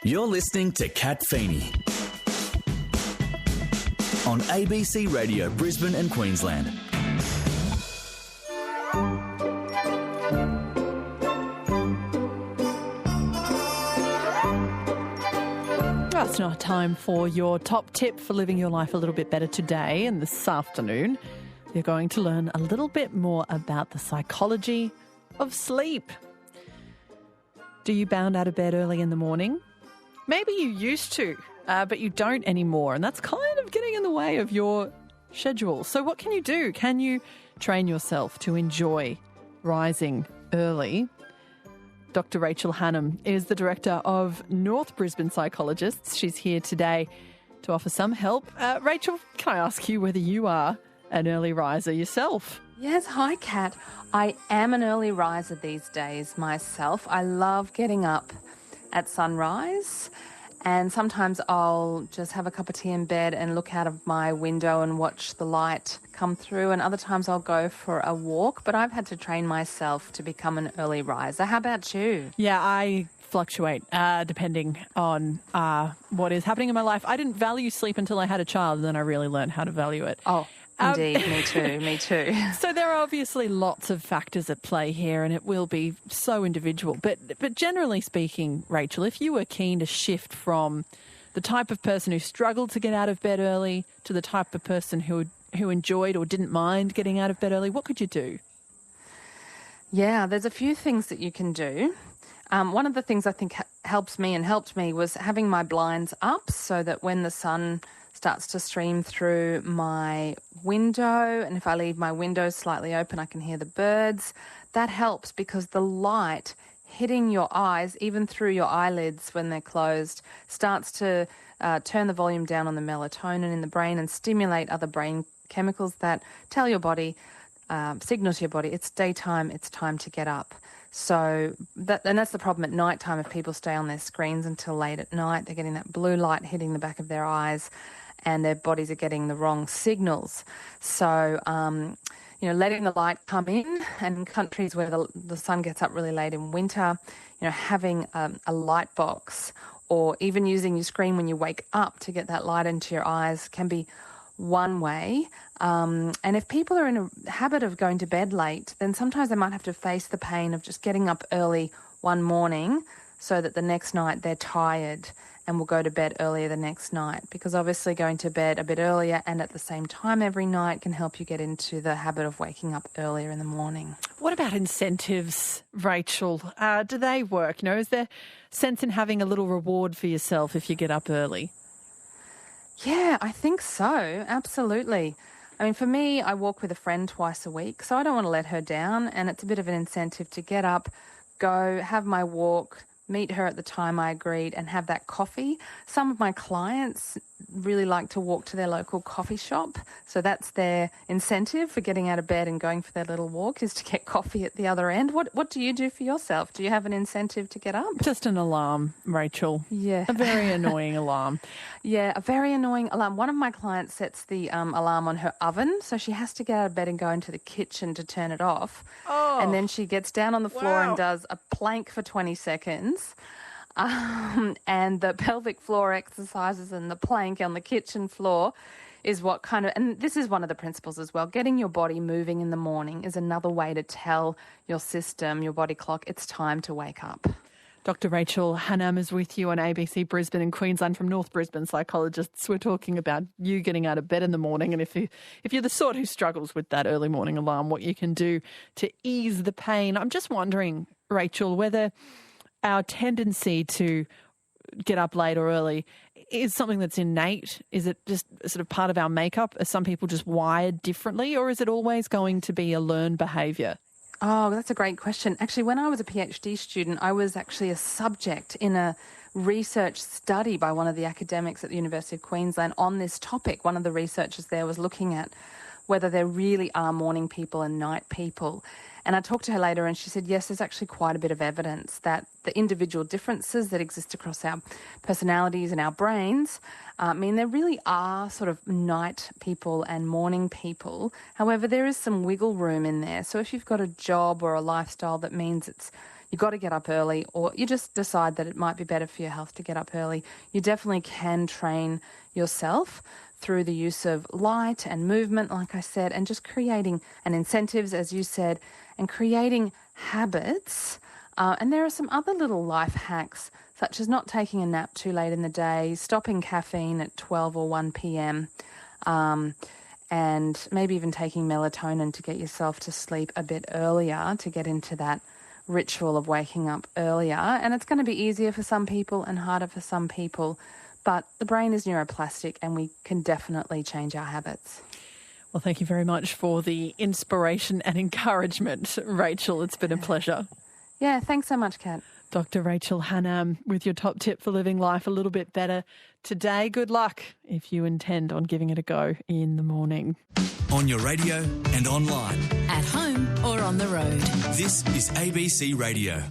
You're listening to Kat Feeney on ABC Radio Brisbane and Queensland. Well, it's now time for your top tip for living your life a little bit better today, and this afternoon you're going to learn a little bit more about the psychology of sleep. Do you bound out of bed early in the morning? Maybe you used to, but you don't anymore, and that's kind of getting in the way of your schedule. So what can you do? Can you train yourself to enjoy rising early? Dr. Rachel Hannam is the director of North Brisbane Psychologists. She's here today to offer some help. Rachel, can I ask you whether you are an early riser yourself? Yes, hi Kat. I am an early riser these days myself. I love getting up at sunrise, and sometimes I'll just have a cup of tea in bed and look out of my window and watch the light come through, and other times I'll go for a walk, but I've had to train myself to become an early riser. How about you? Yeah, I fluctuate depending on what is happening in my life. I didn't value sleep until I had a child, and then I really learned how to value it. Oh, indeed, me too. So there are obviously lots of factors at play here, and it will be so individual. But generally speaking, Rachel, if you were keen to shift from the type of person who struggled to get out of bed early to the type of person who enjoyed or didn't mind getting out of bed early, what could you do? Yeah, there's a few things that you can do. One of the things I think helped me was having my blinds up so that when the sun starts to stream through my window, and if I leave my window slightly open, I can hear the birds. That helps because the light hitting your eyes, even through your eyelids when they're closed, starts to turn the volume down on the melatonin in the brain and stimulate other brain chemicals that tell your body, signal to your body, it's daytime, it's time to get up. So that's the problem at night time. If people stay on their screens until late at night, they're getting that blue light hitting the back of their eyes, and their bodies are getting the wrong signals. So, letting the light come in, and in countries where the sun gets up really late in winter, having a light box, or even using your screen when you wake up to get that light into your eyes can be one way. And if people are in a habit of going to bed late, then sometimes they might have to face the pain of just getting up early one morning so that the next night they're tired and will go to bed earlier the next night, because obviously going to bed a bit earlier and at the same time every night can help you get into the habit of waking up earlier in the morning. What about incentives, Rachel? Do they work? Is there sense in having a little reward for yourself if you get up early? Yeah, I think so. Absolutely. I mean, for me, I walk with a friend twice a week, so I don't want to let her down, and it's a bit of an incentive to get up, go, have my walk, meet her at the time I agreed, and have that coffee. Some of my clients really like to walk to their local coffee shop, so that's their incentive for getting out of bed and going for their little walk, is to get coffee at the other end. What do you do for yourself? Do you have an incentive to get up? Just an alarm, Rachel. Yeah. A very annoying alarm. Yeah, a very annoying alarm. One of my clients sets the alarm on her oven, so she has to get out of bed and go into the kitchen to turn it off. Oh. And then she gets down on the floor Wow. and does a plank for 20 seconds. And the pelvic floor exercises and the plank on the kitchen floor is what kind of, and this is one of the principles as well, getting your body moving in the morning is another way to tell your system, your body clock, it's time to wake up. Dr. Rachel Hannam is with you on ABC Brisbane and Queensland from North Brisbane Psychologists. We're talking about you getting out of bed in the morning, and if you're the sort who struggles with that early morning alarm, what you can do to ease the pain. I'm just wondering, Rachel, whether our tendency to get up late or early is something that's innate. Is it just sort of part of our makeup? Are some people just wired differently, or is it always going to be a learned behaviour? Oh, that's a great question. Actually, when I was a PhD student, I was actually a subject in a research study by one of the academics at the University of Queensland on this topic. One of the researchers there was looking at whether there really are morning people and night people. And I talked to her later and she said, yes, there's actually quite a bit of evidence that the individual differences that exist across our personalities and our brains mean there really are sort of night people and morning people. However, there is some wiggle room in there. So if you've got a job or a lifestyle that means it's you've got to get up early, or you just decide that it might be better for your health to get up early, you definitely can train yourself through the use of light and movement, like I said, and just creating and incentives, as you said, and creating habits. And there are some other little life hacks, such as not taking a nap too late in the day, stopping caffeine at 12 or 1 p.m, and maybe even taking melatonin to get yourself to sleep a bit earlier, to get into that ritual of waking up earlier. And it's going to be easier for some people and harder for some people. But the brain is neuroplastic and we can definitely change our habits. Well, thank you very much for the inspiration and encouragement, Rachel. It's been a pleasure. Yeah, thanks so much, Kat. Dr. Rachel Hannam with your top tip for living life a little bit better today. Good luck if you intend on giving it a go in the morning. On your radio and online. At home or on the road. This is ABC Radio.